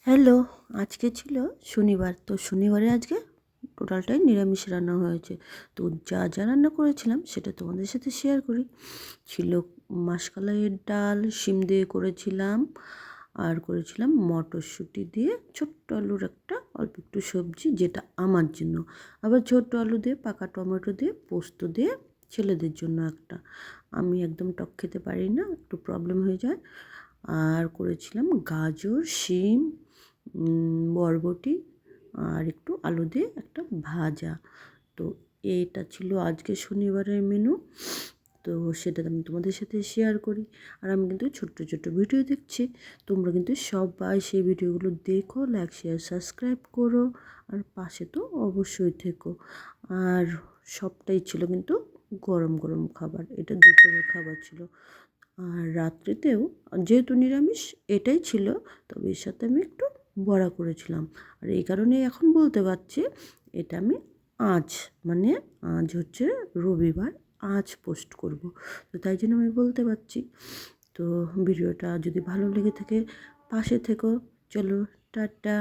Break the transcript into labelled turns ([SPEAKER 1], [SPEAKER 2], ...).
[SPEAKER 1] Hello, আজকে ছিল শনিবার। তো শনিবারে আজকে টোটালটাই নিরামিষ রান্না হয়েছে। তো যা যা রান্না করেছিলাম সেটা তোমাদের সাথে শেয়ার করি। ছিল মাসকলাইয়ের ডাল, শিম দিয়ে করেছিলাম, আর করেছিলাম মটরশুঁটি দিয়ে ছোট্ট আলুর একটা অল্প একটু সবজি, যেটা আমার জন্য। আবার ছোট্ট আলু দিয়ে, পাকা টমেটো দিয়ে, পোস্ত দিয়ে ছেলেদের জন্য একটা। আমি একদম টক খেতে পারি না, একটু প্রবলেম হয়ে যায়। আর করেছিলাম গাজর, শিম, বরবটি আর একটু আলু দিয়ে একটা ভাজা। তো এটা ছিল আজকে শনিবারের মেনু। তো সেটা আমি তোমাদের সাথে শেয়ার করি। আর আমি কিন্তু ছোট্ট ছোট্ট ভিডিও দেখছি, তোমরা কিন্তু সবাই সেই ভিডিওগুলো দেখো, লাইক শেয়ার সাবস্ক্রাইব করো, আর পাশে তো অবশ্যই থেকো। আর সবটাই ছিল কিন্তু গরম গরম খাবার, এটা দুপুরের খাবার ছিল। আর রাত্রিতেও যেহেতু নিরামিষ এটাই ছিল, তবে এর সাথে আমি একটু বড়া করেছিলাম। আর এই কারণে এখন বলতে পারছি এটা আমি আজ, মানে আজ হচ্ছে রবিবার, আজ পোস্ট করব। তো তাই জন্য আমি বলতে পারছি। তো ভিডিওটা যদি ভালো লেগে থাকে পাশে থেকো। চলো, টাটা।